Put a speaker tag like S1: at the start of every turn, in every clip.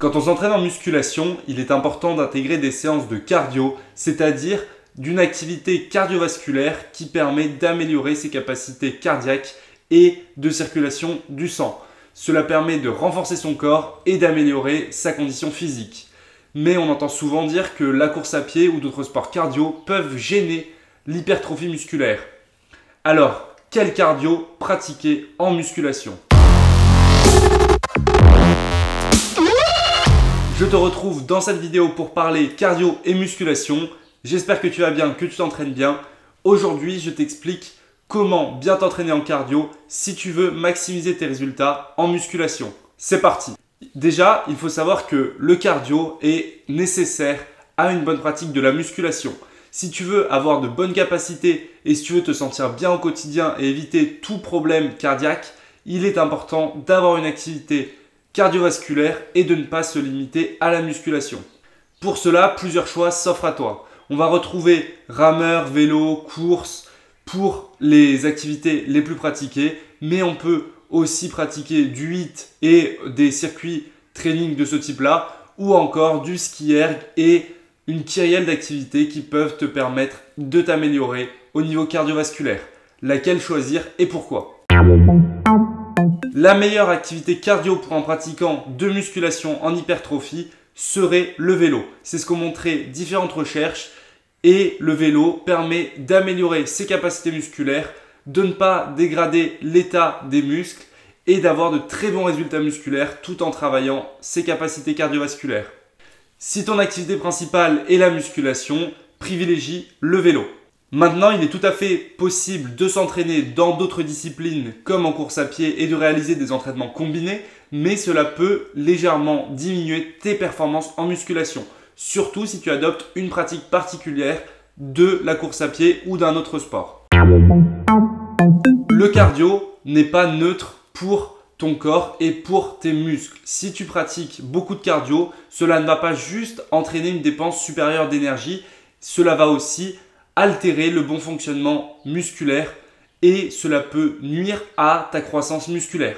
S1: Quand on s'entraîne en musculation, il est important d'intégrer des séances de cardio, c'est-à-dire d'une activité cardiovasculaire qui permet d'améliorer ses capacités cardiaques et de circulation du sang. Cela permet de renforcer son corps et d'améliorer sa condition physique. Mais on entend souvent dire que la course à pied ou d'autres sports cardio peuvent gêner l'hypertrophie musculaire. Alors, quel cardio pratiquer en musculation ? Je te retrouve dans cette vidéo pour parler cardio et musculation. J'espère que tu vas bien, que tu t'entraînes bien. Aujourd'hui, je t'explique comment bien t'entraîner en cardio si tu veux maximiser tes résultats en musculation. C'est parti. Déjà, il faut savoir que le cardio est nécessaire à une bonne pratique de la musculation. Si tu veux avoir de bonnes capacités et si tu veux te sentir bien au quotidien et éviter tout problème cardiaque, il est important d'avoir une activité cardiovasculaire et de ne pas se limiter à la musculation. Pour cela, plusieurs choix s'offrent à toi. On va retrouver rameur, vélo, course pour les activités les plus pratiquées, mais on peut aussi pratiquer du HIIT et des circuits training de ce type-là, ou encore du ski erg et une kyrielle d'activités qui peuvent te permettre de t'améliorer au niveau cardiovasculaire. Laquelle choisir et pourquoi ? La meilleure activité cardio pour un pratiquant de musculation en hypertrophie serait le vélo. C'est ce qu'ont montré différentes recherches et le vélo permet d'améliorer ses capacités musculaires, de ne pas dégrader l'état des muscles et d'avoir de très bons résultats musculaires tout en travaillant ses capacités cardiovasculaires. Si ton activité principale est la musculation, privilégie le vélo. Maintenant, il est tout à fait possible de s'entraîner dans d'autres disciplines comme en course à pied et de réaliser des entraînements combinés, mais cela peut légèrement diminuer tes performances en musculation, surtout si tu adoptes une pratique particulière de la course à pied ou d'un autre sport. Le cardio n'est pas neutre pour ton corps et pour tes muscles. Si tu pratiques beaucoup de cardio, cela ne va pas juste entraîner une dépense supérieure d'énergie, cela va aussi altérer le bon fonctionnement musculaire et cela peut nuire à ta croissance musculaire.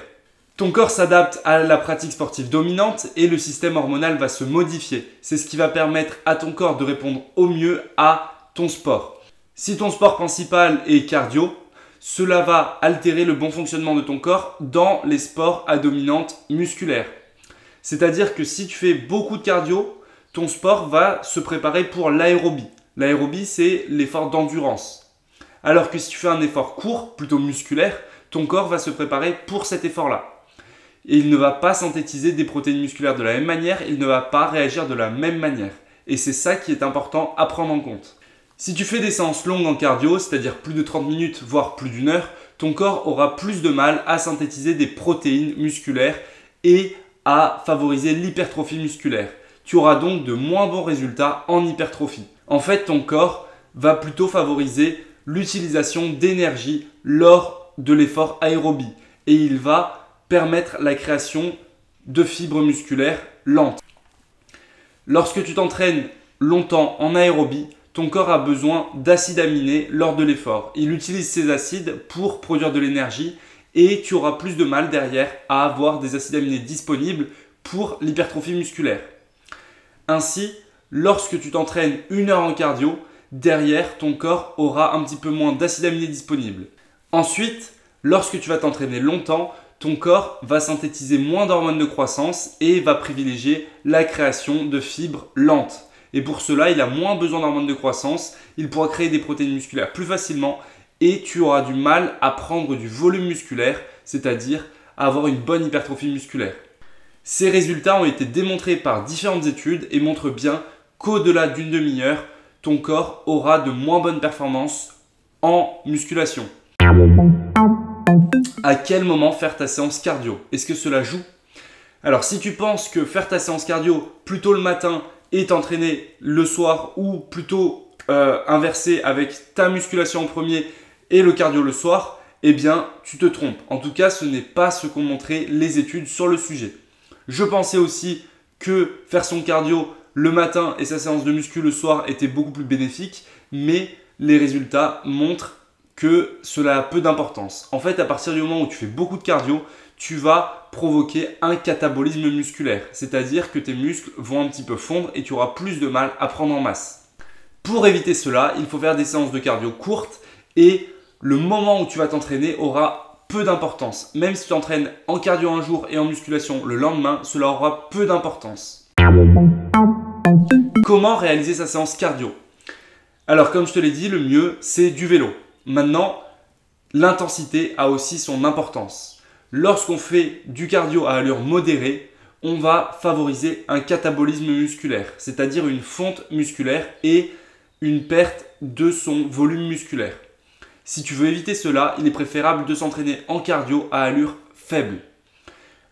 S1: Ton corps s'adapte à la pratique sportive dominante et le système hormonal va se modifier. C'est ce qui va permettre à ton corps de répondre au mieux à ton sport. Si ton sport principal est cardio, cela va altérer le bon fonctionnement de ton corps dans les sports à dominante musculaire. C'est-à-dire que si tu fais beaucoup de cardio, ton sport va se préparer pour l'aérobie. L'aérobie, c'est l'effort d'endurance. Alors que si tu fais un effort court, plutôt musculaire, ton corps va se préparer pour cet effort-là. Et il ne va pas synthétiser des protéines musculaires de la même manière, il ne va pas réagir de la même manière. Et c'est ça qui est important à prendre en compte. Si tu fais des séances longues en cardio, c'est-à-dire plus de 30 minutes, voire plus d'une heure, ton corps aura plus de mal à synthétiser des protéines musculaires et à favoriser l'hypertrophie musculaire. Tu auras donc de moins bons résultats en hypertrophie. En fait, ton corps va plutôt favoriser l'utilisation d'énergie lors de l'effort aérobie et il va permettre la création de fibres musculaires lentes. Lorsque tu t'entraînes longtemps en aérobie, ton corps a besoin d'acides aminés lors de l'effort. Il utilise ces acides pour produire de l'énergie et tu auras plus de mal derrière à avoir des acides aminés disponibles pour l'hypertrophie musculaire. Ainsi, lorsque tu t'entraînes 1 heure en cardio, derrière, ton corps aura un petit peu moins d'acides aminés disponibles. Ensuite, lorsque tu vas t'entraîner longtemps, ton corps va synthétiser moins d'hormones de croissance et va privilégier la création de fibres lentes. Et pour cela, il a moins besoin d'hormones de croissance, il pourra créer des protéines musculaires plus facilement et tu auras du mal à prendre du volume musculaire, c'est-à-dire à avoir une bonne hypertrophie musculaire. Ces résultats ont été démontrés par différentes études et montrent bien qu'au-delà d'une demi-heure, ton corps aura de moins bonnes performances en musculation. À quel moment faire ta séance cardio ? Est-ce que cela joue ? Alors si tu penses que faire ta séance cardio plutôt le matin et t'entraîner le soir ou plutôt inversé avec ta musculation en premier et le cardio le soir, eh bien tu te trompes. En tout cas, ce n'est pas ce qu'ont montré les études sur le sujet. Je pensais aussi que faire son cardio le matin et sa séance de muscu le soir était beaucoup plus bénéfique, mais les résultats montrent que cela a peu d'importance. En fait, à partir du moment où tu fais beaucoup de cardio, tu vas provoquer un catabolisme musculaire. C'est-à-dire que tes muscles vont un petit peu fondre et tu auras plus de mal à prendre en masse. Pour éviter cela, il faut faire des séances de cardio courtes et le moment où tu vas t'entraîner aura peu d'importance. Même si tu t'entraînes en cardio un jour et en musculation le lendemain, cela aura peu d'importance. Comment réaliser sa séance cardio? Alors comme je te l'ai dit, le mieux c'est du vélo. Maintenant, l'intensité a aussi son importance. Lorsqu'on fait du cardio à allure modérée, on va favoriser un catabolisme musculaire, c'est-à-dire une fonte musculaire et une perte de son volume musculaire. Si tu veux éviter cela, il est préférable de s'entraîner en cardio à allure faible.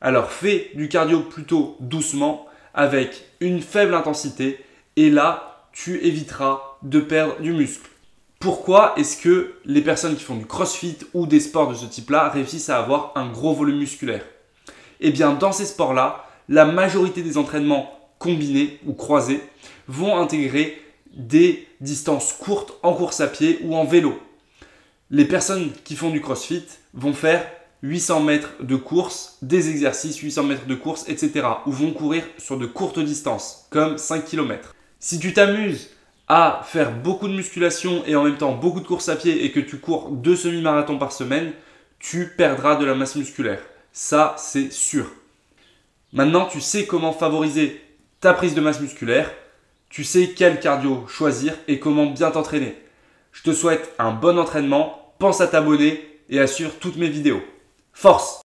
S1: Alors fais du cardio plutôt doucement avec une faible intensité et là, tu éviteras de perdre du muscle. Pourquoi est-ce que les personnes qui font du crossfit ou des sports de ce type-là réussissent à avoir un gros volume musculaire? Eh bien, dans ces sports-là, la majorité des entraînements combinés ou croisés vont intégrer des distances courtes en course à pied ou en vélo. Les personnes qui font du crossfit vont faire 800 mètres de course, des exercices 800 mètres de course, etc. ou vont courir sur de courtes distances, comme 5 km. Si tu t'amuses à faire beaucoup de musculation et en même temps beaucoup de courses à pied et que tu cours 2 semi-marathons par semaine, tu perdras de la masse musculaire. Ça, c'est sûr. Maintenant, tu sais comment favoriser ta prise de masse musculaire, tu sais quel cardio choisir et comment bien t'entraîner. Je te souhaite un bon entraînement, pense à t'abonner et à suivre toutes mes vidéos. Force!